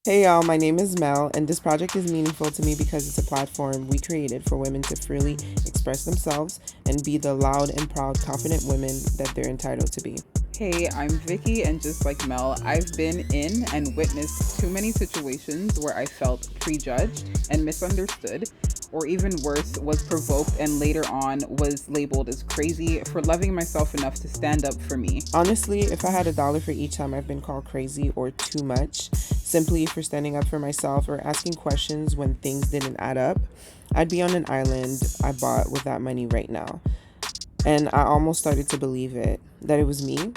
Hey y'all, my name is Mel, and this project is meaningful to me because it's a platform we created for women to freely express themselves and be the loud and proud, confident women that they're entitled to be. Hey, I'm Vicky, and just like Mel, I've been in and witnessed too many situations where I felt prejudged and misunderstood, or even worse, was provoked and later on was labeled as crazy for loving myself enough to stand up for me. Honestly, if I had $1 for each time I've been called crazy or too much, simply for standing up for myself or asking questions when things didn't add up, I'd be on an island I bought with that money right now. And I almost started to believe it, that it was me.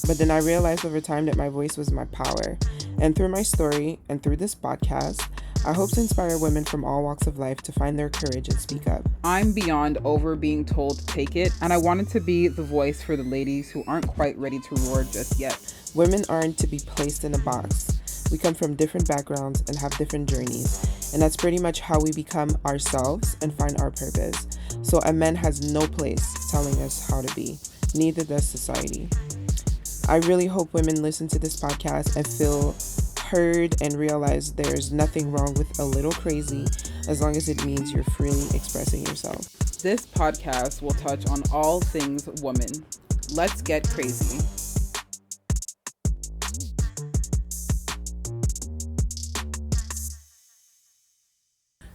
But then I realized over time that my voice was my power. And through my story and through this podcast, I hope to inspire women from all walks of life to find their courage and speak up. I'm beyond over being told to take it, and I wanted to be the voice for the ladies who aren't quite ready to roar just yet. Women aren't to be placed in a box. We come from different backgrounds and have different journeys. And that's pretty much how we become ourselves and find our purpose. So a man has no place telling us how to be. Neither does society. I really hope women listen to this podcast and feel heard and realize there's nothing wrong with a little crazy as long as it means you're freely expressing yourself. This podcast will touch on all things woman. Let's get crazy.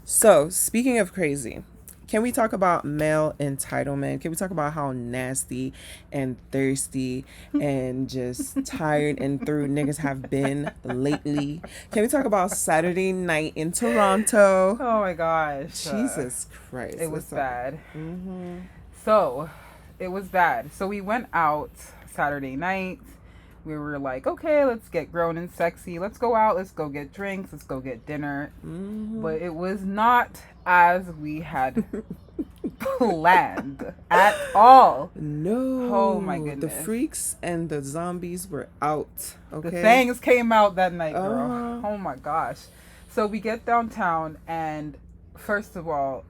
So, speaking of crazy, can we talk about male entitlement? Can we talk about how nasty and thirsty and just tired and through niggas have been lately? Can we talk about Saturday night in Toronto? Oh my gosh. Jesus Christ. It was bad. Mm-hmm. So, it was bad. So, we went out Saturday night. We were like, okay, let's get grown and sexy. Let's go out. Let's go get drinks. Let's go get dinner. Mm-hmm. But it was not as we had planned at all. No. Oh my goodness. The freaks and the zombies were out. Okay. The things came out that night, girl. Oh my gosh. So we get downtown and first of all,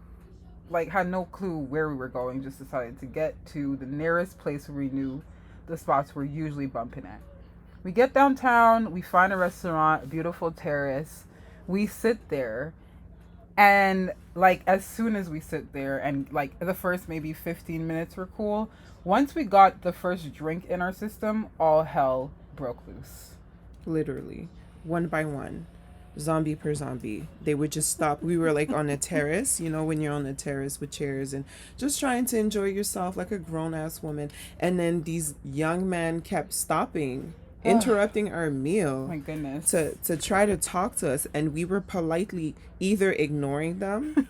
like had no clue where we were going, just decided to get to the nearest place where we knew the spots we're usually bumping at. We get downtown, we find a restaurant, a beautiful terrace. We sit there, and like as soon as we sit there, and like the first maybe 15 minutes were cool. Once we got the first drink in our system, all hell broke loose. Literally, one by one, zombie per zombie. They would just stop. We were like on a terrace, you know, when you're on a terrace with chairs and just trying to enjoy yourself like a grown ass woman. And then these young men kept stopping, interrupting our meal. My goodness. To try to talk to us, and we were politely either ignoring them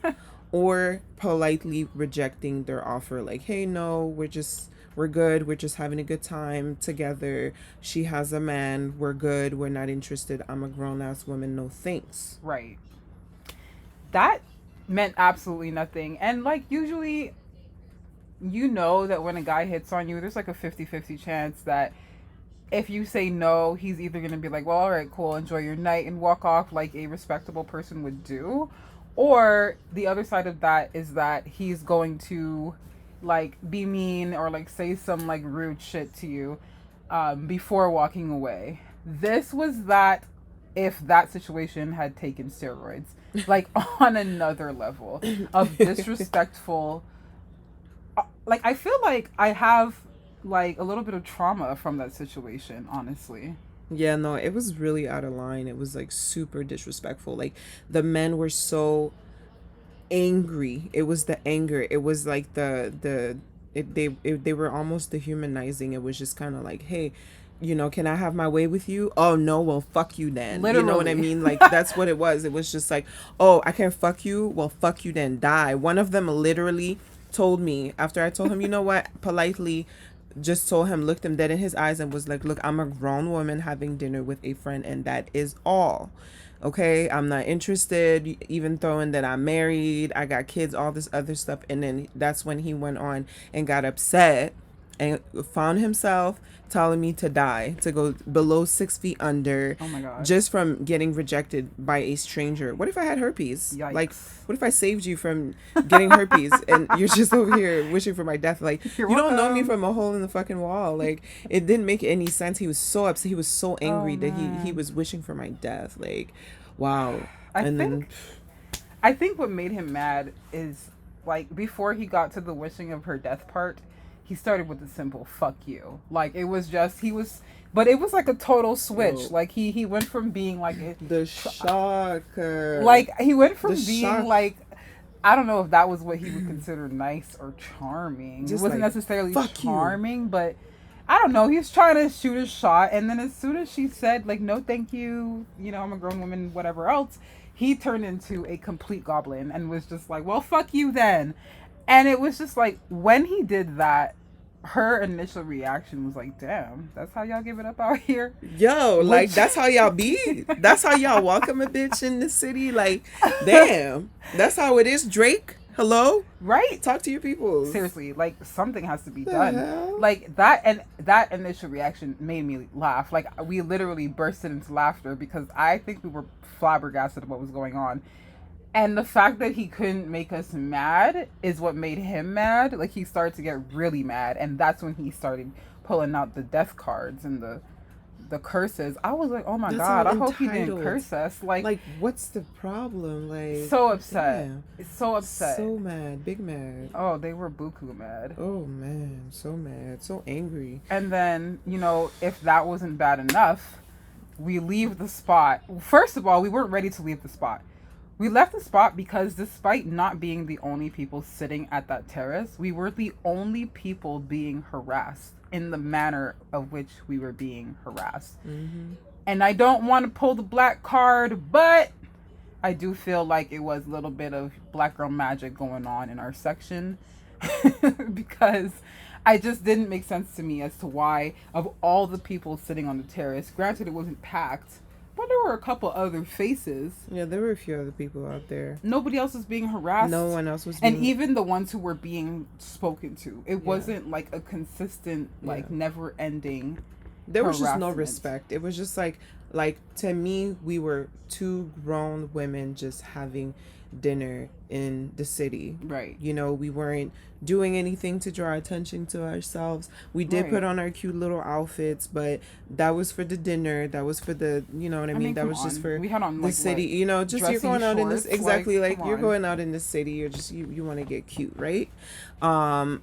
or politely rejecting their offer, like, hey, no, we're good, we're just having a good time together. She has a man, we're good, we're not interested, I'm a grown-ass woman, no thanks. Right. That meant absolutely nothing. And like usually you know that when a guy hits on you, there's like a 50-50 chance that if you say no, he's either going to be like, well, all right, cool, enjoy your night, and walk off like a respectable person would do. Or the other side of that is that he's going to like be mean or like say some like rude shit to you before walking away. This was that if that situation had taken steroids, like on another level of disrespectful. Like I feel like I have like a little bit of trauma from that situation, honestly. Yeah, no, it was really out of line. It was like super disrespectful. Like the men were so angry. It was the anger. It was like they were almost dehumanizing. It was just kind of like, hey, you know, can I have my way with you? Oh no, well fuck you then. Literally. You know what I mean? Like that's what it was. It was just like, oh, I can't fuck you. Well fuck you then, die. One of them literally told me after I told him, you know what, politely just told him, looked him dead in his eyes and was like, look, I'm a grown woman having dinner with a friend and that is all. Okay, I'm not interested, even throwing that I'm married, I got kids, all this other stuff. And then that's when he went on and got upset and found himself telling me to die, to go below 6 feet under, Oh my god. just from getting rejected by a stranger. What if I had herpes? Like, Yikes. what if I saved you from getting herpes and you're just over here wishing for my death? Like, You're you don't know me welcome. from a hole in the fucking wall. Like, it didn't make any sense. He was so upset. He was so Oh angry that he man. was wishing for my death. Like, wow. I And then think I think what made him mad is like before he got to the wishing of her death part, he started with the simple "fuck you." Like it was just he was, but it was like a total switch. Yo. Like he went from being like the shock, like he went from the being shock, like I don't know if that was what he would consider nice or charming. It just wasn't like, necessarily fuck you. charming, but I don't know. He was trying to shoot a shot, and then as soon as she said like no, thank you, you know I'm a grown woman, whatever else, he turned into a complete goblin and was just like, well, fuck you then. And it was just like when he did that, her initial reaction was like, damn, that's how y'all give it up out here. Yo, like Which that's how y'all be. That's how y'all welcome a bitch in the city. Like, damn, that's how it is. Drake, hello, right? talk to your people. Seriously, like something has to be The done. hell? Like that, and that initial reaction made me laugh. Like we literally bursted into laughter because I think we were flabbergasted at what was going on. And the fact that he couldn't make us mad is what made him mad. Like he started to get really mad, and that's when he started pulling out the death cards and the curses. I was like, oh my That's god, all I hope he didn't entitled. curse us. Like, what's the problem? Like, So upset. damn. So upset. So mad, big mad. Oh, they were buku mad. Oh man, so mad, so angry. And then, you know, if that wasn't bad enough, we leave the spot. First of all, we weren't ready to leave the spot. We left the spot because despite not being the only people sitting at that terrace, we were the only people being harassed in the manner of which we were being harassed. Mm-hmm. And I don't want to pull the black card, but I do feel like it was a little bit of black girl magic going on in our section because I just didn't make sense to me as to why, of all the people sitting on the terrace, granted it wasn't packed, but there were a couple other faces. Yeah, there were a few other people out there. Nobody else was being harassed. No one else was being... And even the ones who were being spoken to, it wasn't like a consistent, like never ending. There was just no harassment. respect. It was just like to me, we were two grown women just having dinner in the city. Right. You know, we weren't doing anything to draw attention to ourselves. We did Right. put on our cute little outfits, but that was for the dinner. That was for the, you know what I mean? That come was just on. for We had on, the like, city. what, You know, just you're dressy going out in this, shorts? exactly, Like, like come you're on. going out in the city. You're just, you want to get cute, right? And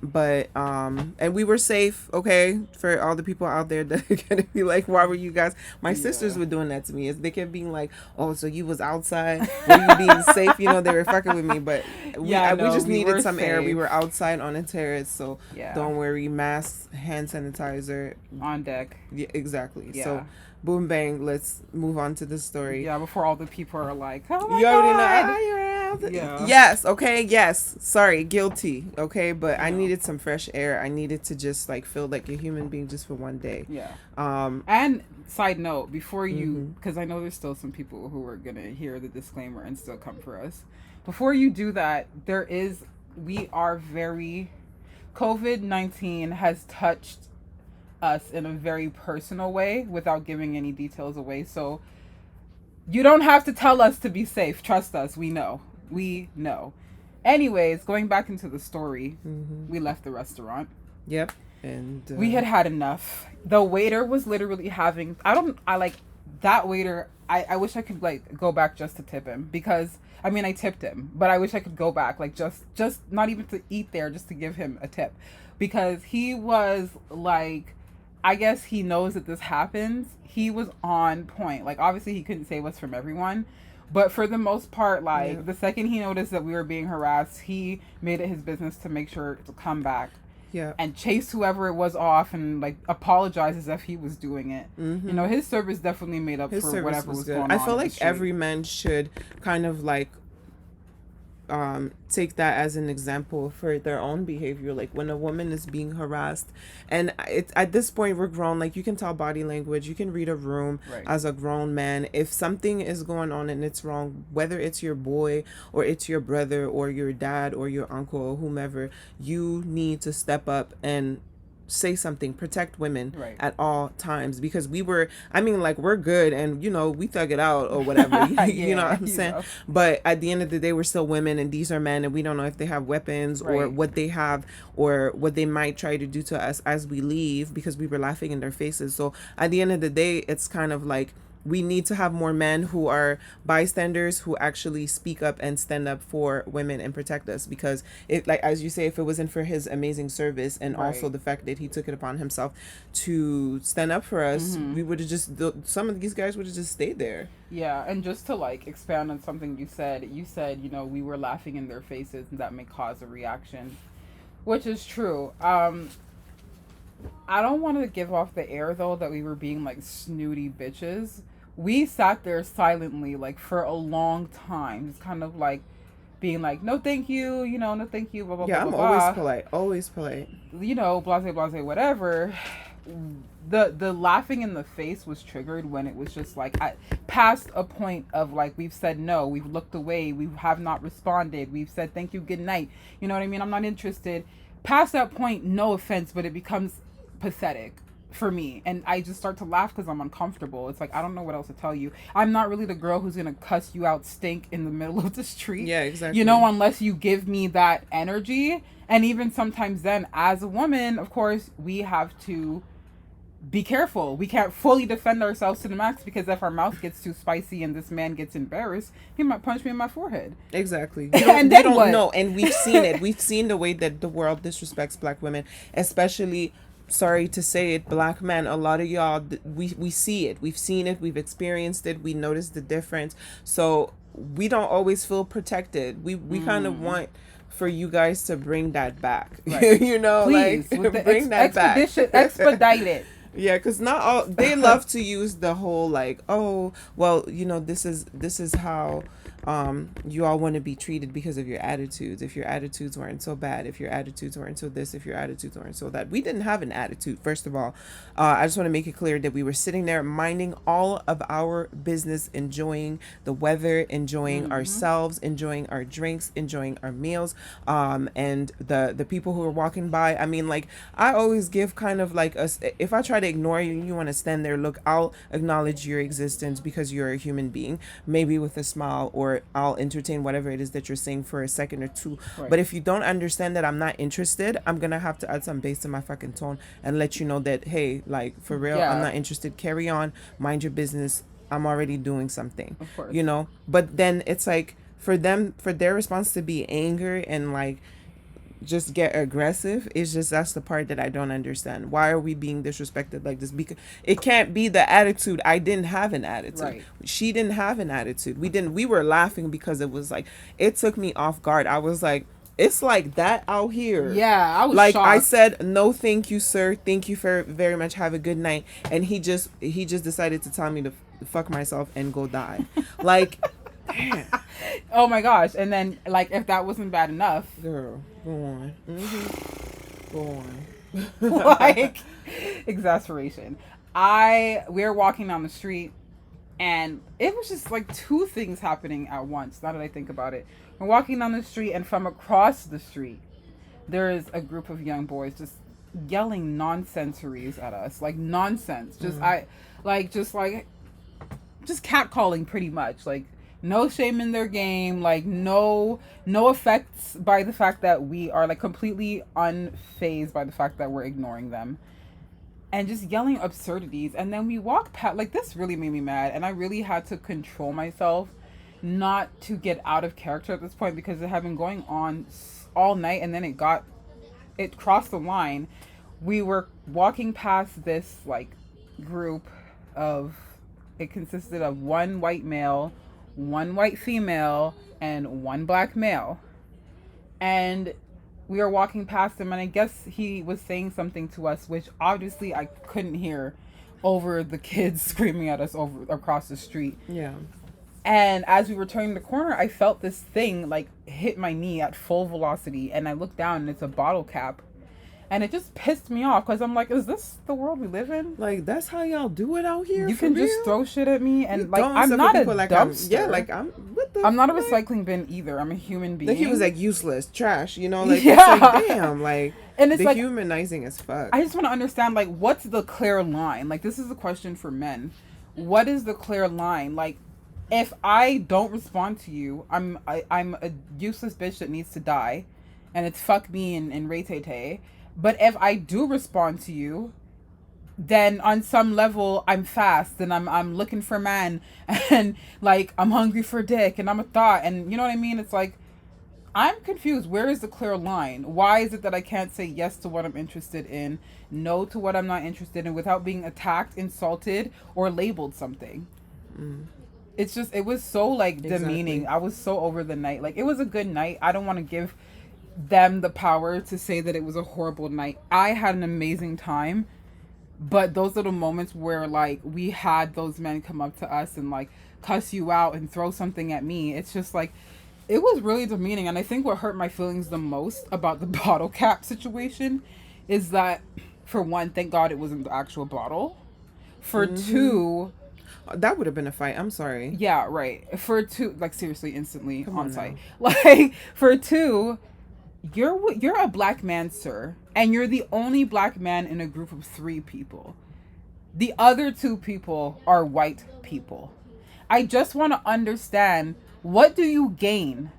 we were safe, okay, for all the people out there that are gonna be like, why were you guys... My sisters were doing that to me. They kept being like, oh, so you was outside, were you being safe? You know, they were fucking with me, but we just needed some air. We were outside on a terrace, so don't worry, masks, hand sanitizer on deck. Yeah, exactly. Yeah. So boom bang, let's move on to the story. Yeah, before all the people are like, oh my You already know. God. Ah, you're out. Yeah. Yes. Okay. Yes. Sorry. Guilty. Okay. But I needed some fresh air. I needed to just like feel like a human being just for one day. Yeah. And side note, before you, because I know there's still some people who are gonna hear the disclaimer and still come for us. Before you do that, we are very, COVID-19 has touched us in a very personal way without giving any details away. So you don't have to tell us to be safe. Trust us. We know. Anyways, going back into the story, we left the restaurant. Yep. And we had enough. The waiter was literally having, that waiter. I wish I could like go back just to tip him, because I mean I tipped him, but I wish I could go back, like just not even to eat there, just to give him a tip, because he was like, I guess he knows that this happens. He was on point. Like, obviously he couldn't save us from everyone, but for the most part, like, the second he noticed that we were being harassed, he made it his business to make sure to come back and chase whoever it was off and, like, apologize as if he was doing it. You know, his service definitely made up for whatever was going on. I feel like every man should kind of, like, take that as an example for their own behavior. Like when a woman is being harassed, and it's at this point we're grown, like you can tell body language, you can read a room as a grown man. If something is going on and it's wrong, whether it's your boy or it's your brother or your dad or your uncle or whomever, you need to step up and say something, protect women Right. at all times, because we're good, and we thug it out or whatever. You know Yeah, what I'm you saying? know. But at the end of the day, we're still women, and these are men, and we don't know if they have weapons or Right. what they have or what they might try to do to us as we leave, because we were laughing in their faces. So at the end of the day, it's kind of like we need to have more men who are bystanders, who actually speak up and stand up for women and protect us, because it, like as you say, if it wasn't for his amazing service and also Right. the fact that he took it upon himself to stand up for us, we would have just, some of these guys would have just stayed there. Yeah, and just to like expand on something you said, we were laughing in their faces and that may cause a reaction, which is true. I don't want to give off the air though that we were being like snooty bitches. We sat there silently like for a long time, just kind of like being like, no thank you, no thank you, blah blah Yeah, blah I'm blah always blah. polite, always polite. Blase blase whatever. The laughing in the face was triggered when it was just like past a point of like, we've said no, we've looked away, we have not responded, we've said thank you, good night, you know what I mean, I'm not interested. Past that point, no offense, but it becomes pathetic for me, and I just start to laugh because I'm uncomfortable. It's like, I don't know what else to tell you. I'm not really the girl who's gonna cuss you out stink in the middle of the street. Yeah, exactly. Unless you give me that energy. And even sometimes then, as a woman, of course, we have to be careful. We can't fully defend ourselves to the max, because if our mouth gets too spicy and this man gets embarrassed, he might punch me in my forehead. Exactly. And then don't what? know. And we've seen it. We've seen the way that the world disrespects black women, especially, sorry to say it, black men. A lot of y'all, we see it. We've seen it. We've experienced it. We notice the difference. So we don't always feel protected. We kind of want for you guys to bring that back. Right. Please, like, with the bring that back. Expedite it. Yeah, because not all, they love to use the whole like, oh well, this is how you all want to be treated because of your attitudes. If your attitudes weren't so bad, if your attitudes weren't so this, if your attitudes weren't so that. We didn't have an attitude, first of all. I just want to make it clear that we were sitting there minding all of our business, enjoying the weather, enjoying ourselves, enjoying our drinks, enjoying our meals, and the people who were walking by. I mean, like, I always give kind of like if I try to ignore you and you want to stand there, look, I'll acknowledge your existence because you're a human being, maybe with a smile, or I'll entertain whatever it is that you're saying for a second or two. Right. But if you don't understand that I'm not interested, I'm gonna have to add some bass to my fucking tone and let you know that, hey, like, for real, Yeah. I'm not interested. Carry on, mind your business. I'm already doing something. Of course. But then it's like, for their response to be anger and like just get aggressive, it's just, that's the part that I don't understand. Why are we being disrespected like this? Because it can't be the attitude. I didn't have an attitude. Right. She didn't have an attitude. We were laughing because it was like, it took me off guard. I was like, it's like that out here. Yeah, I was like shocked. I said, no thank you, sir, thank you for very much, have a good night, and he just decided to tell me to fuck myself and go die. Like, damn. Oh my gosh. And then, like, if that wasn't bad enough, Girl, go on. Go on. like, exasperation. We were walking down the street, and it was just like two things happening at once. Now that I think about it, we're walking down the street, and from across the street, there is a group of young boys just yelling nonsensories at us, like nonsense. Just just catcalling, pretty much. Like, no shame in their game, like no effects by the fact that we are like completely unfazed by the fact that we're ignoring them, and just yelling absurdities. And then we walk past, like, this really made me mad, and I really had to control myself not to get out of character at this point, because it had been going on all night, and then it crossed the line. We were walking past this like group of, it consisted of one white male, one white female, and one black male. And we were walking past him, and I guess he was saying something to us, which obviously I couldn't hear over the kids screaming at us across the street. Yeah. And as we were turning the corner, I felt this thing like hit my knee at full velocity, and I looked down, and it's a bottle cap. And it just pissed me off, because I'm like, is this the world we live in? Like, that's how y'all do it out here? You for can real? just throw shit at me, and You like, throwing I'm stuff not at a people like dumpster. what the I'm not a fuck? recycling bin either. I'm a human being. Like, he was like useless, trash, you know, like, Yeah. it's like, damn, like, And it's like, dehumanizing as fuck. I just want to understand, like, what's the clear line? Like, this is a question for men. What is the clear line? Like, if I don't respond to you, I'm a useless bitch that needs to die, and it's fuck me and Ray Tay Tay. But if I do respond to you, then on some level I'm fast and I'm looking for man and like I'm hungry for dick and I'm a thought, and you know what I mean? It's like, I'm confused. Where is the clear line? Why is it that I can't say yes to what I'm interested in, no to what I'm not interested in, without being attacked, insulted, or labeled something? It's just, it was so like demeaning. Exactly. I was so over the night. Like, it was a good night. I don't want to give them the power to say that it was a horrible night. I had an amazing time. But those little moments where like we had those men come up to us and like cuss you out and throw something at me, it's just like, it was really demeaning. And I think what hurt my feelings the most about the bottle cap situation is that, for one, thank God it wasn't the actual bottle. For two, That would have been a fight. I'm sorry. yeah, right. For two, like, seriously, instantly Come on on site. now. Like, for two, you're a black man, sir, and you're the only black man in a group of 3 people. The other 2 people are white people. I just want to understand, what do you gain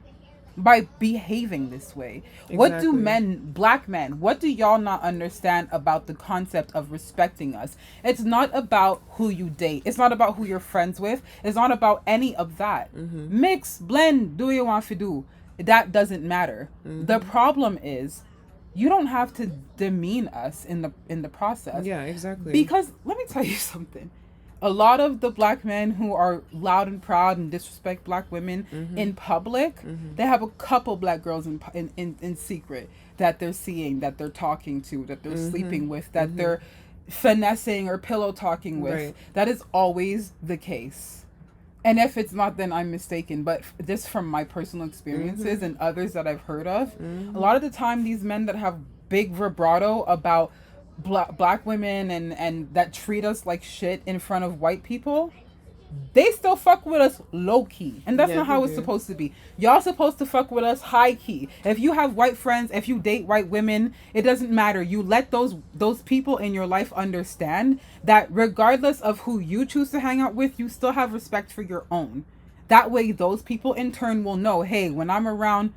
by behaving this way? What do Exactly. black men, what do y'all not understand about the concept of respecting us? It's not about who you date. It's not about who you're friends with. It's not about any of that. Mix, blend, do you want to do. That doesn't matter. The problem is, you don't have to demean us in the process. Yeah, exactly. Because let me tell you something. A lot of the black men who are loud and proud and disrespect black women in public, they have a couple black girls in secret that they're seeing, that they're talking to, that they're sleeping with, that they're finessing or pillow talking with. Right. That is always the case. And if it's not, then I'm mistaken. But just from my personal experiences and others that I've heard of, a lot of the time these men that have big vibrato about black women and that treat us like shit in front of white people, they still fuck with us low key. And that's Yeah, not how they it's do. supposed to be. Y'all supposed to fuck with us high key. If you have white friends, if you date white women, it doesn't matter. You let those people in your life understand that regardless of who you choose to hang out with, you still have respect for your own. That way those people in turn will know, hey, when I'm around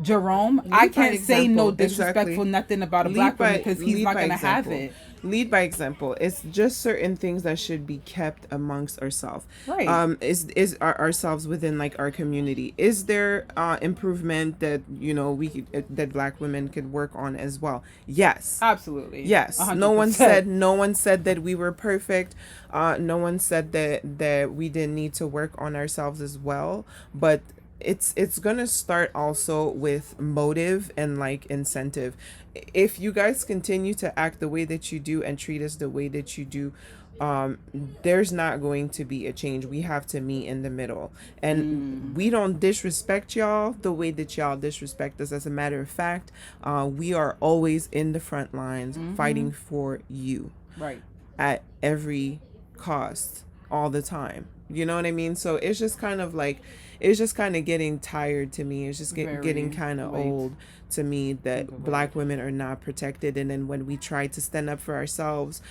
Jerome, I Lead by can't say no example. disrespectful Exactly. nothing about a Lead black woman by because he's lead not by gonna have example. it. Lead by example. It's just certain things that should be kept amongst ourselves. Right. Is ourselves within like our community. Is there improvement that we that black women could work on as well? Yes. Absolutely. Yes. No one 100%. said that we were perfect. No one said that we didn't need to work on ourselves as well. But it's gonna start also with motive and like incentive. If you guys continue to act the way that you do and treat us the way that you do, um there's not going to be a change. We have to meet in the middle, and we don't disrespect y'all the way that y'all disrespect us. As a matter of fact, we are always in the front lines fighting for you Right. at every cost, all the time. You know what I mean? So it's just kind of like, it's just kind of getting tired to me. It's just getting Very kind of late old to me in the that void. black women are not protected. And then when we try to stand up for ourselves,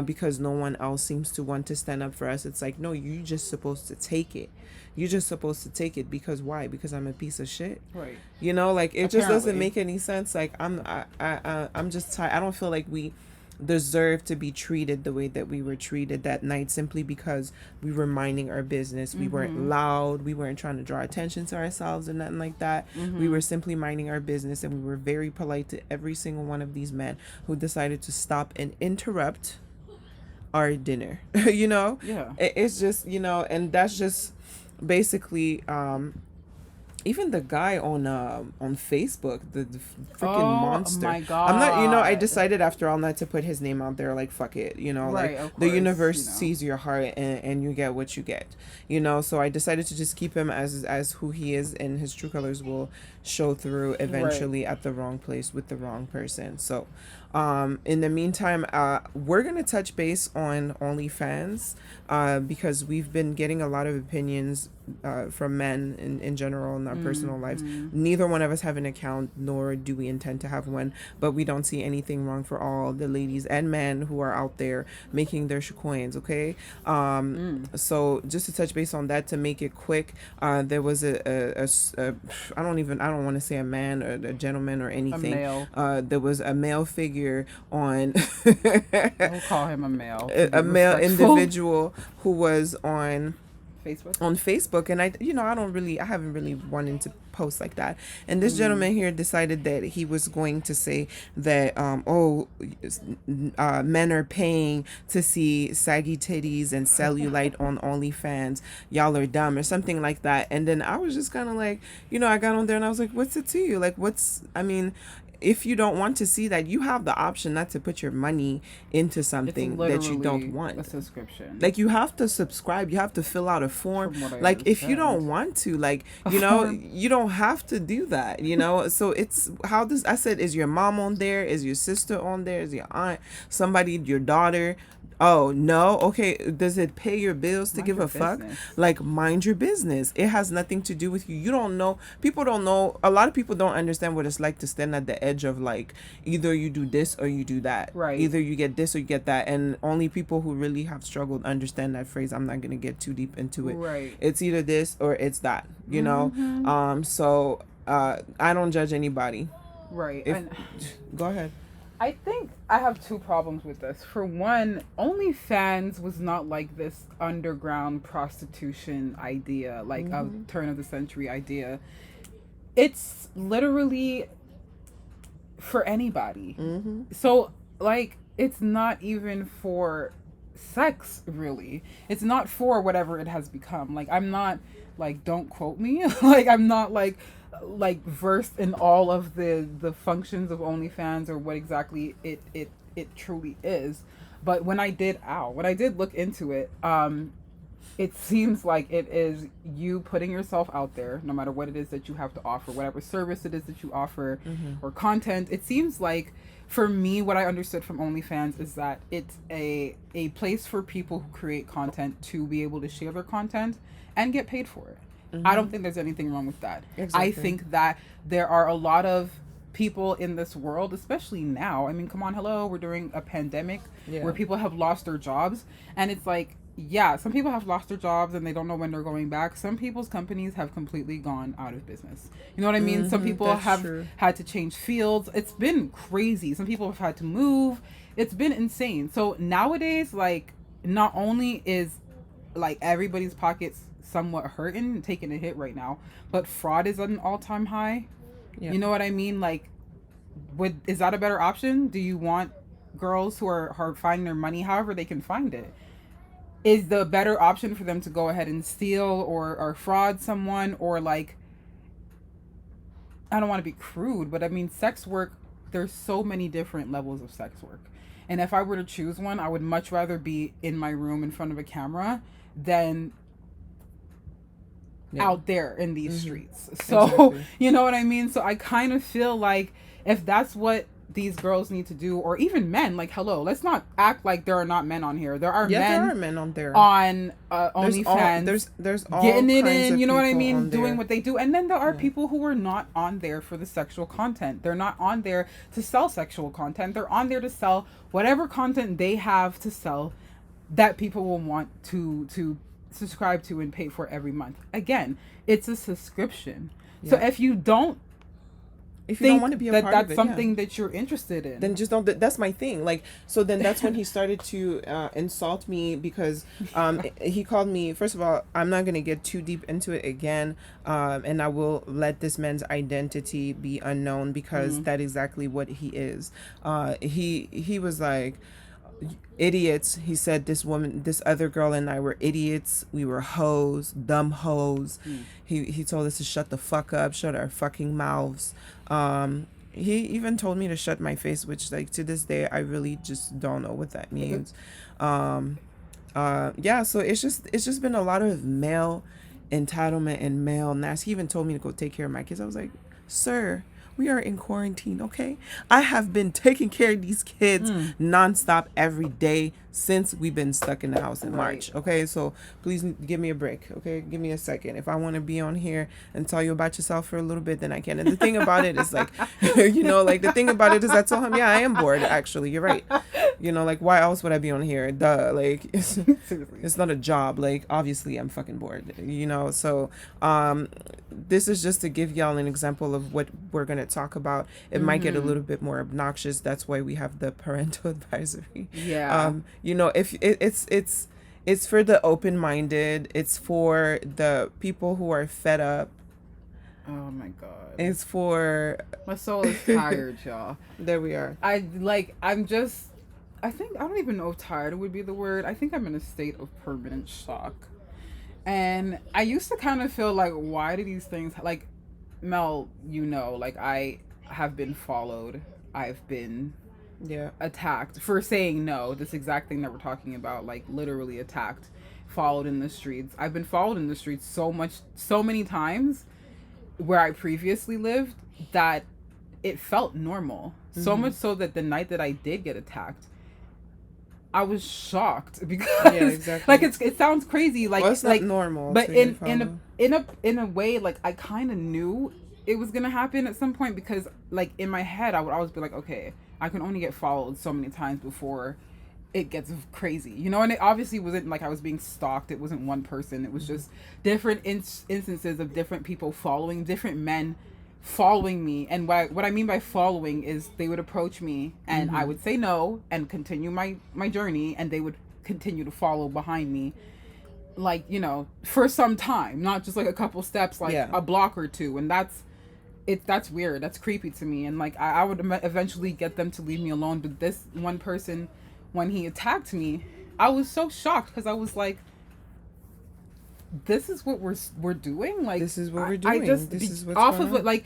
because no one else seems to want to stand up for us, it's like, no, you're just supposed to take it. You're just supposed to take it because why? Because I'm a piece of shit. Right. Like, it just doesn't Apparently. make any sense. Like, I'm just tired. I don't feel like we deserve to be treated the way that we were treated that night, simply because we were minding our business. We weren't loud. We weren't trying to draw attention to ourselves or nothing like that. We were simply minding our business, and we were very polite to every single one of these men who decided to stop and interrupt our dinner. Yeah. It's just, and that's just basically even the guy on Facebook, the freaking Oh monster. my I'm not, I god. decided after all not to put his name out there. Like, fuck it, like, Right, of the course, universe sees your heart, and you get what you get. So I decided to just keep him as who he is, and his true colors will show through Right. eventually at the wrong place with the wrong person. So In the meantime, we're gonna touch base on OnlyFans, because we've been getting a lot of opinions from men in general in our personal lives. Neither one of us have an account, nor do we intend to have one, but we don't see anything wrong for all the ladies and men who are out there making their coins. Okay, so just to touch base on that, to make it quick, there was I don't want to say a man or a gentleman or A anything. male. There was a male figure on We'll call him a male. To be a male respectful. individual who was Facebook. on Facebook, and I haven't really wanted to post like that. And this gentleman here decided that he was going to say that men are paying to see saggy titties and cellulite on OnlyFans. Y'all are dumb or something like that. And then I was just kind of like, I got on there and I was like, what's it to you? Like, if you don't want to see that, you have the option not to put your money into something that you don't want. A subscription. Like, you have to subscribe, you have to fill out a form. From what I Like, if you understand. don't want to, like, you don't have to do that, so it's how this I said, is your mom on there, is your sister on there, is your aunt, somebody, your daughter? Oh no, okay, does it pay your bills to Mind give your a fuck? business. Like, mind your business. It has nothing to do with you. You don't know, people don't know, a lot of people don't understand what it's like to stand at the edge of, like, either you do this or you do that, Right. either you get this or you get that, and only people who really have struggled understand that phrase. I'm not gonna get too deep into it. Right. It's either this or it's that, so I don't judge anybody. Right. If And Go ahead. I think I have two problems with this. For one, OnlyFans was not like this underground prostitution idea, like a turn of the century idea. It's literally for anybody. So, like, it's not even for sex, really. It's not for whatever it has become. Like, I'm not, like, don't quote me. Like, I'm not like versed in all of the functions of OnlyFans or what exactly it truly is. But when I did look into it, it seems like it is you putting yourself out there, no matter what it is that you have to offer, whatever service it is that you offer, or content. It seems like, for me, what I understood from OnlyFans is that it's a place for people who create content to be able to share their content and get paid for it. I don't think there's anything wrong with that. Exactly. I think that there are a lot of people in this world, especially now. I mean, come on, hello, we're during a pandemic where people have lost their jobs, and it's like, yeah, some people have lost their jobs and they don't know when they're going back. Some people's companies have completely gone out of business. You know what I mean? Some people have had to change fields. It's been crazy. Some people have had to move. It's been insane. So nowadays, like, not only is, like, everybody's pockets somewhat hurting and taking a hit right now, but fraud is at an all-time high. You know what I mean? Like, is that a better option? Do you want girls who are finding their money however they can find it? Is the better option for them to go ahead and steal or fraud someone, or, like, I don't want to be crude, but I mean, sex work, there's so many different levels of sex work. And if I were to choose one, I would much rather be in my room in front of a camera than out there in these streets. So, Exactly. you know what I mean? So I kind of feel like, if that's what these girls need to do, or even men, like, hello, let's not act like there are not men on here. There are There are men on there. on OnlyFans. There's all getting it kinds in, of you know what I people mean, on doing there. what they do. And then there are people who are not on there for the sexual content. They're not on there to sell sexual content. They're on there to sell whatever content they have to sell that people will want to subscribe to and pay for every month. Again, it's a subscription. So if you don't want to be a that part that's of it, something that you're interested in, then just don't. That's my thing. Like, so then that's when he started to insult me, because he called me. First of all, I'm not gonna get too deep into it again, and I will let this man's identity be unknown, because that is exactly what he is. He was like, idiots. He said this other girl and I were idiots. We were hoes, dumb hoes. He told us to shut the fuck up, shut our fucking mouths. He even told me to shut my face, which, like, to this day I really just don't know what that means. So it's just been a lot of male entitlement and male nasty. He even told me to go take care of my kids. I was like, sir, We are in quarantine, okay? I have been taking care of these kids nonstop every day since we've been stuck in the house in March, okay? So please give me a break, okay? Give me a second. If I want to be on here and tell you about yourself for a little bit, then I can. And the thing about it is like, like the thing about it is I told him, yeah, I am bored, actually. You're right. Like, why else would I be on here? Duh. Like, it's not a job. Like, obviously I'm fucking bored, So this is just to give y'all an example of what we're going to talk about. It might get a little bit more obnoxious. That's why we have the parental advisory. Yeah. If it's for the open-minded, it's for the people who are fed up. Oh my god. It's for my soul is tired, y'all. There we are. I think I don't even know if tired would be the word. I think I'm in a state of permanent shock. And I used to kind of feel like, why do these things, like, Mel, like, I have been followed. I've been attacked for saying no. This exact thing that we're talking about, like, literally attacked, followed in the streets. I've been followed in the streets so many times where I previously lived that it felt normal. So much so that the night that I did get attacked, I was shocked because like it sounds crazy, like, well, it's not normal, but in a way, like, I kind of knew it was gonna happen at some point, because like in my head I would always be like, okay, I can only get followed so many times before it gets crazy, and it obviously wasn't like I was being stalked. It wasn't one person. It was just different instances of different people following, different men following me. And what I mean by following is they would approach me and I would say no and continue my journey, and they would continue to follow behind me, like, for some time, not just like a couple steps, like a block or two. And that's weird. That's creepy to me. And like I would eventually get them to leave me alone. But this one person, when he attacked me, I was so shocked, because I was like, this is what we're doing. Like, this is what we're doing. This is what's off going of it. Like,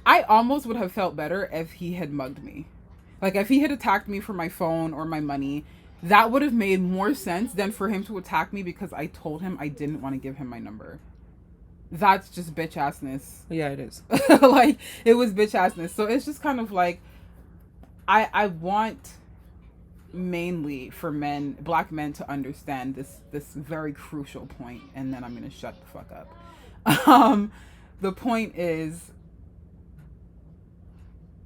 I almost would have felt better if he had mugged me. Like, if he had attacked me for my phone or my money, that would have made more sense than for him to attack me because I told him I didn't want to give him my number. That's just bitch assness. Yeah, it is. Like, it was bitch assness. So it's just kind of like, I want mainly for black men, to understand this very crucial point, and then I'm gonna shut the fuck up. The point is,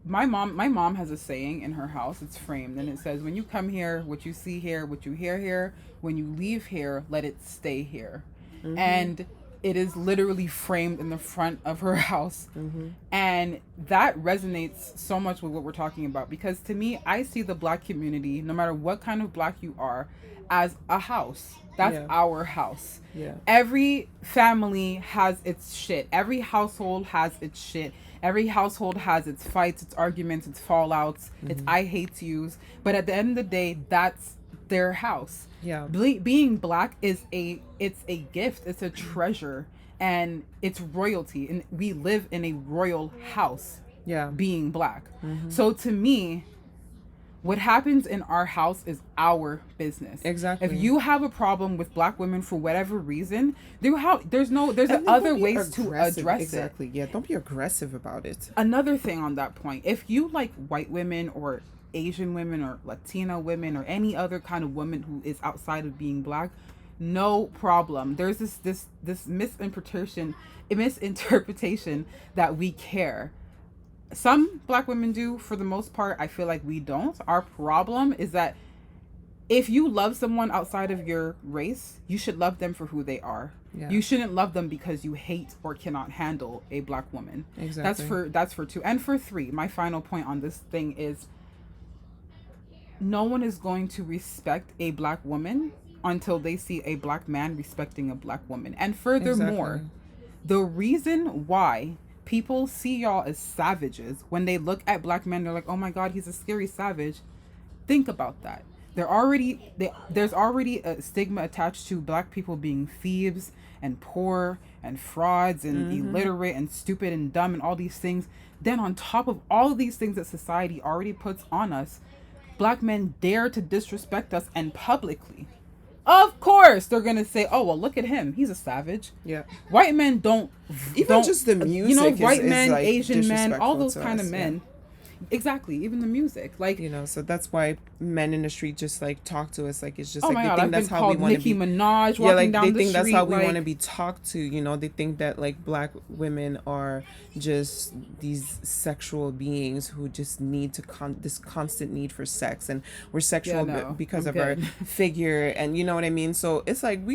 my mom has a saying in her house. It's framed, and it says, when you come here, what you see here, what you hear here, when you leave here, let it stay here. And it is literally framed in the front of her house. And that resonates so much with what we're talking about, because to me, I see the black community, no matter what kind of black you are, as a house. That's our house. Every family has its shit. Every household has its shit. Every household has its fights, its arguments, its fallouts, its I hate yous. But at the end of the day, that's their house. Being black is it's a gift. It's a treasure, and it's royalty. And we live in a royal house. Being black. So to me, what happens in our house is our business. Exactly. If you have a problem with black women for whatever reason, there's other ways to address it. Exactly. Yeah, don't be aggressive about it. Another thing on that point, if you like white women or Asian women or Latino women or any other kind of woman who is outside of being black, no problem. There's this misinterpretation that we care. Some black women do. For the most part, I feel like we don't. Our problem is that if you love someone outside of your race, you should love them for who they are. You shouldn't love them because you hate or cannot handle a black woman. Exactly. That's for 2. And for 3, my final point on this thing is, no one is going to respect a black woman until they see a black man respecting a black woman. And furthermore, the reason why people see y'all as savages, when they look at black men, they're like, oh my God, he's a scary savage. Think about that. There's already a stigma attached to black people being thieves and poor and frauds and illiterate and stupid and dumb and all these things. Then on top of all of these things that society already puts on us, black men dare to disrespect us, and publicly. Of course, they're gonna say, "Oh well, look at him. He's a savage." Yeah. White men don't Even just the music, you know, white is men, like Asian men, all disrespectful those to kind of us, men. yeah. Exactly. Even the music, like, You know, so that's why men in the street just like talk to us like it's just oh like my they god, think I've been that's how we called want to Nicki be. Minaj Yeah, walking like down they the think street. that's how we like, want to be talked to. You know, they think that like black women are just these sexual beings who just need to this constant need for sex, and we're sexual no, because I'm of our good. figure, and you know what I mean. So it's like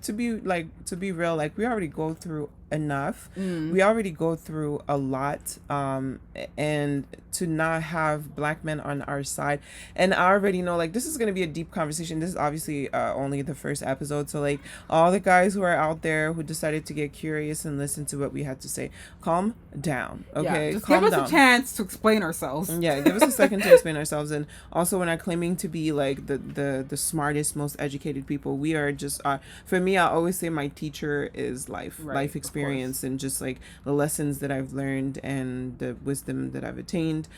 to be real, like we already go through enough. We already go through a lot, and to not have black men on our side, and I already know like this is going to be a deep conversation. This is obviously only the first episode, so like all the guys who are out there who decided to get curious and listen to what we had to say, calm down, okay? Yeah, just calm give us down. a chance to explain ourselves. Yeah, give us a second to explain ourselves. And also, we're not claiming to be like the smartest, most educated people. We are just for me, I always say my teacher is life, Right, life experience, and just like the lessons that I've learned and the wisdom that I've attained.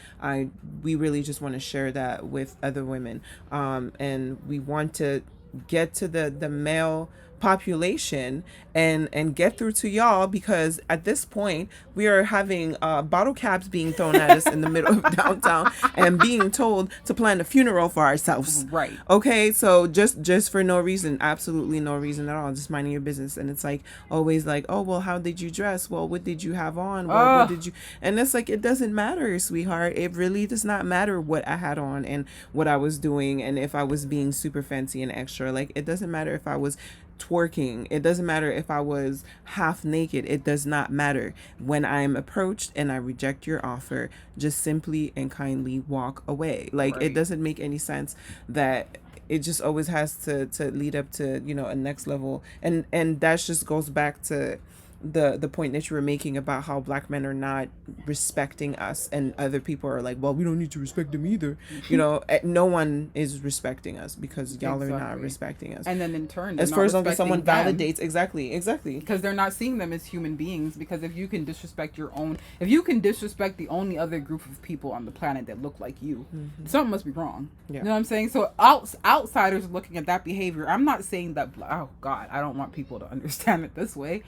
We really just want to share that with other women, and we want to get to the male population and get through to y'all, because at this point we are having bottle caps being thrown at us in the middle of downtown and being told to plan a funeral for ourselves. Right. Okay, so just for no reason, absolutely no reason at all, just minding your business. And it's like always like, oh well, how did you dress? Well, what did you have on? Well, what did you? And it's like, it doesn't matter, sweetheart. It really does not matter what I had on and what I was doing, and if I was being super fancy and extra. Like, it doesn't matter if I was twerking. It doesn't matter if I was half naked. It does not matter. When I'm approached and I reject your offer, just simply and kindly walk away. Like, Right. it doesn't make any sense that it just always has to lead up to, you know, a next level. And that just goes back to the point that you were making about how black men are not respecting us, and other people are like, well, we don't need to respect them either. You know, no one is respecting us because y'all are not Exactly. respecting us. And then in turn, as far as long as someone validates, exactly, because they're not seeing them as human beings. Because if you can disrespect if you can disrespect the only other group of people on the planet that look like you, something must be wrong. Yeah. You know what I'm saying? So outsiders looking at that behavior. I'm not saying that. Oh God, I don't want people to understand it this way.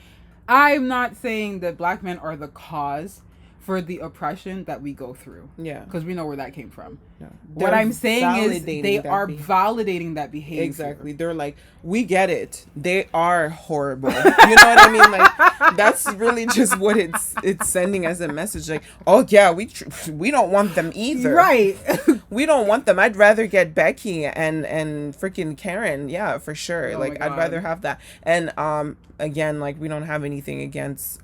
I'm not saying that black men are the cause for the oppression that we go through. Yeah. Because we know where that came from. Yeah. What I'm saying is they are validating that behavior. Exactly. They're like, we get it. They are horrible. You know what I mean? Like, that's really just what it's sending as a message. Like, oh yeah, we don't want them either. Right. We don't want them. I'd rather get Becky and freaking Karen. Yeah, for sure. Oh like, I'd rather have that. And again, like, we don't have anything against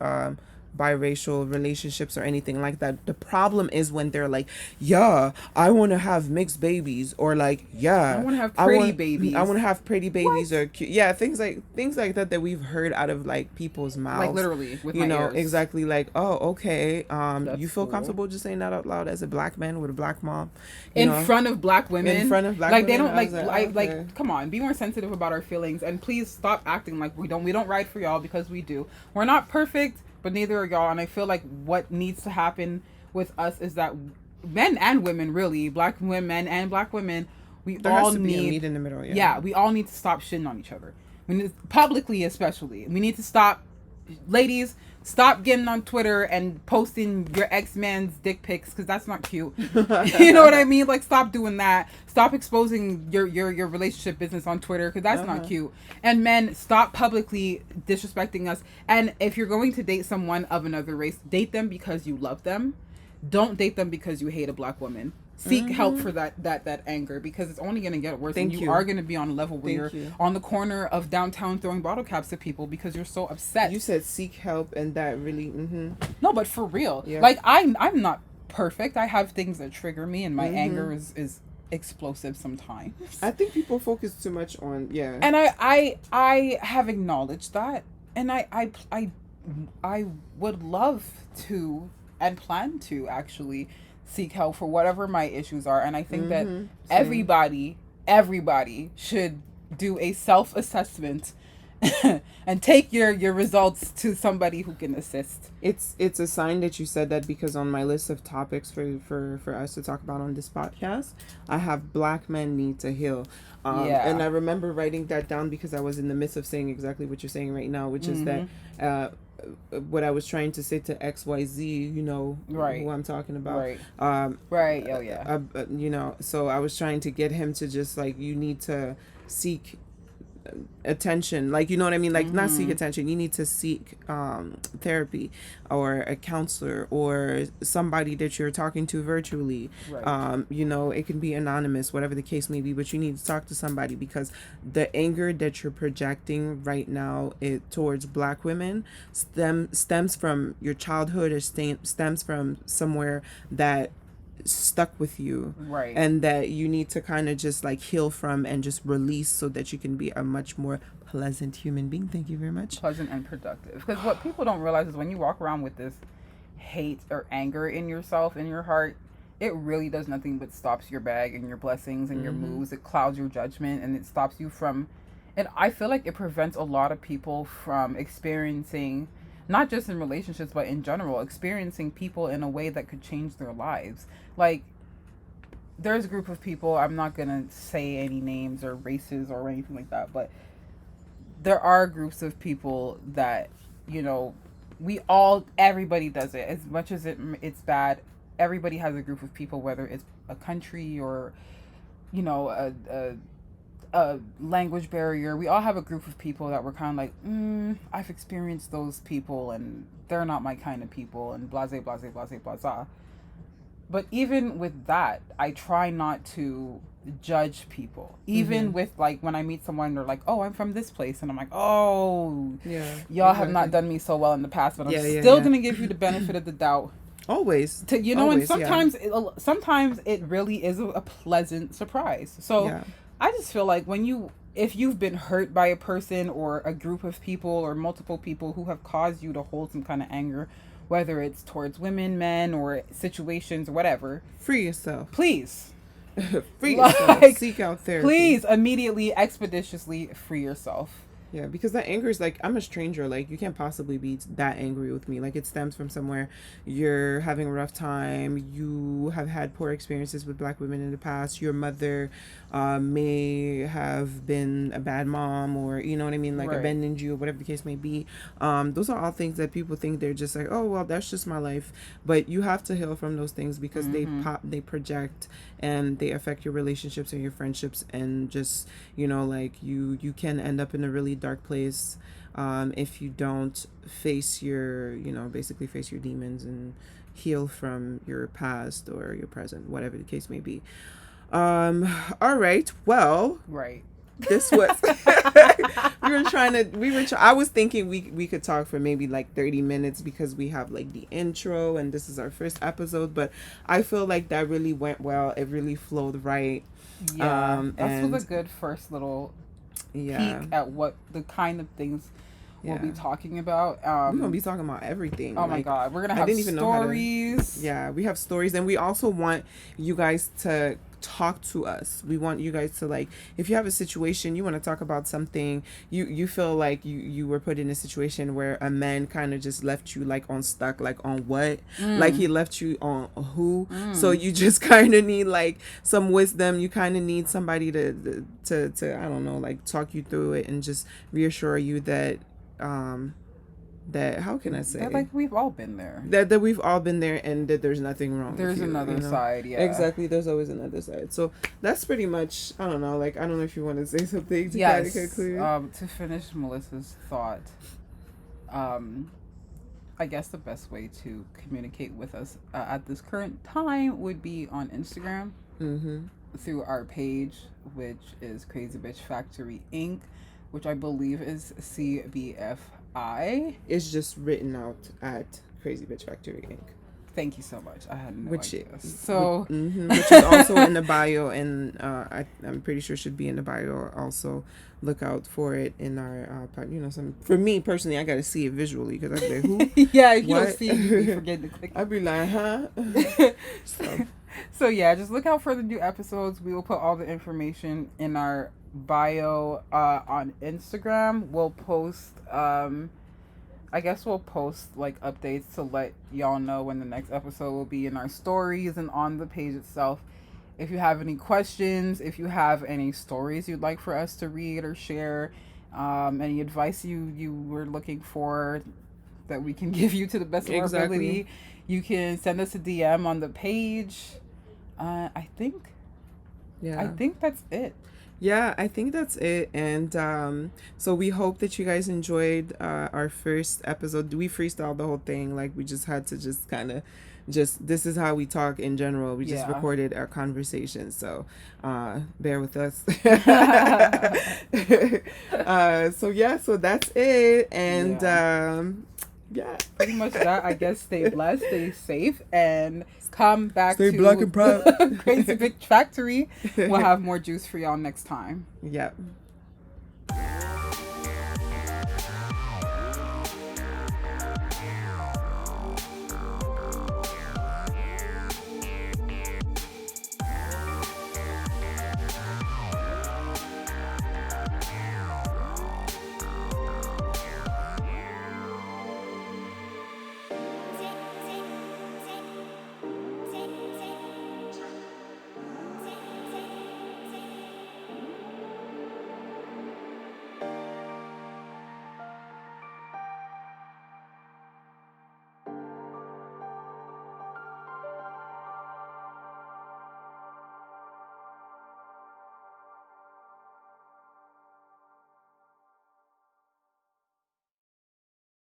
biracial relationships or anything like that. The problem is when they're like, yeah, I want to have mixed babies, or like, yeah, I want to have pretty babies. I want to have pretty babies, or cute. Yeah, things like that we've heard out of like people's mouths, like literally with you my know, ears. Exactly. Like, oh, okay, you feel cool. comfortable just saying that out loud as a black man with a black mom, in front of black women, like they don't like come on, be more sensitive about our feelings, and please stop acting like we don't ride for y'all, because we do. We're not perfect, but neither are y'all. And I feel like what needs to happen with us is that men and women, really, black women and black women, there all has to be a meet in the middle. Yeah, we all need to stop shitting on each other. Publicly, especially. We need to stop, ladies, stop getting on Twitter and posting your ex-man's dick pics, because that's not cute. You know what I mean? Like, stop doing that. Stop exposing your relationship business on Twitter, because that's not cute. And men, stop publicly disrespecting us. And if you're going to date someone of another race, date them because you love them. Don't date them because you hate a black woman. Seek help for that anger, because it's only going to get worse. You are going to be on a level where you're on the corner of downtown throwing bottle caps at people because you're so upset. You said seek help, and that really No, but for real, like I'm not perfect. I have things that trigger me, and my anger is explosive sometimes. I think people focus too much on and I have acknowledged that, and I would love to and plan to actually seek help for whatever my issues are. And I think that everybody should do a self-assessment and take your results to somebody who can assist. It's a sign that you said that, because on my list of topics for us to talk about on this podcast, I have black men need to heal. Yeah. And I remember writing that down because I was in the midst of saying exactly what you're saying right now, which is that what I was trying to say to XYZ, you know, Right. who I'm talking about. Right. Um, Right. Oh yeah. you know, so I was trying to get him to just like, you need to seek attention, like, you know what I mean, like not seek attention, you need to seek therapy or a counselor or somebody that you're talking to virtually. Right. You know, it can be anonymous, whatever the case may be, but you need to talk to somebody, because the anger that you're projecting right now towards black women stems from your childhood, or stems from somewhere that stuck with you, Right. and that you need to kind of just like heal from and just release, so that you can be a much more pleasant human being. Thank you very much. Pleasant and productive. Because what people don't realize is when you walk around with this hate or anger in yourself, in your heart, it really does nothing but stops your bag and your blessings and your moves. It clouds your judgment, and it stops you from, and I feel like it prevents a lot of people from experiencing, not just in relationships but in general, experiencing people in a way that could change their lives. Like, there's a group of people, I'm not gonna say any names or races or anything like that, but there are groups of people that, you know, everybody does it. As much as it's bad, everybody has a group of people, whether it's a country or, you know, a language barrier. We all have a group of people that we're kind of like, I've experienced those people and they're not my kind of people, and blase, blase, blase, blase. But even with that, I try not to judge people. Even with, like, when I meet someone, they're like, oh, I'm from this place. And I'm like, oh, Yeah, y'all have not done me so well in the past, but I'm still going to give you the benefit of the doubt. Always. You know, always, and sometimes it really is a pleasant surprise. So I just feel like if you've been hurt by a person or a group of people or multiple people who have caused you to hold some kind of anger, whether it's towards women, men, or situations, or whatever, free yourself. Please. Free yourself. Seek out therapy. Please, immediately, expeditiously free yourself. Yeah, because that anger is like, I'm a stranger. Like, you can't possibly be that angry with me. Like, it stems from somewhere. You're having a rough time. You have had poor experiences with black women in the past. Your mother may have been a bad mom, or, you know what I mean, like abandoned you, or whatever the case may be. Those are all things that people think they're just like, oh, well, that's just my life. But you have to heal from those things, because they project, and they affect your relationships and your friendships, and just, you know, like you can end up in a really dark place if you don't face basically face your demons and heal from your past or your present, whatever the case may be. All right, well, this was I was thinking we could talk for maybe like 30 minutes, because we have like the intro and this is our first episode, but I feel like that really went well. It really flowed right. That was a good first little peek at what the kind of things we'll be talking about. We're gonna be talking about everything. Oh my god, we're gonna have stories. We have stories, and we also want you guys to talk to us. We want you guys to, like, if you have a situation, you want to talk about something, you feel like you were put in a situation where a man kind of just left you like on stuck, like on what, like he left you on who. So you just kind of need like some wisdom. You kind of need somebody to I don't know, like talk you through it and just reassure you that that, how can I say, that, like, we've all been there, that we've all been there, and that there's nothing wrong. There's another side. Exactly, there's always another side. So that's pretty much, I don't know, like, I don't know if you want to say something to kind of conclude. To finish Melissa's thought, I guess the best way to communicate with us at this current time would be on Instagram, through our page, which is Crazy Bitch Factory Inc., which I believe is CBFI. It's just written out at Crazy Bitch Factory Inc. Thank you so much. I had no which idea. Which is also in the bio, and I'm pretty sure should be in the bio. Also, look out for it in our for me personally, I got to see it visually, because I'd be like, who? Yeah, if you don't see it, you forget to click. I'd be like, huh? So yeah, just look out for the new episodes. We will put all the information in our bio on Instagram. We'll post I guess we'll post like updates to let y'all know when the next episode will be in our stories and on the page itself. If you have any questions, if you have any stories you'd like for us to read or share, any advice you were looking for that we can give you to the best of our ability, you can send us a DM on the page. I think that's it. Yeah, I think that's it. And so we hope that you guys enjoyed our first episode. We freestyled the whole thing. Like, we just had to just kind of this is how we talk in general. We just recorded our conversation. So bear with us. So that's it. And pretty much that. I guess stay blessed, stay safe, and come back stay to black and proud. Crazy Big Factory. We'll have more juice for y'all next time. Yep.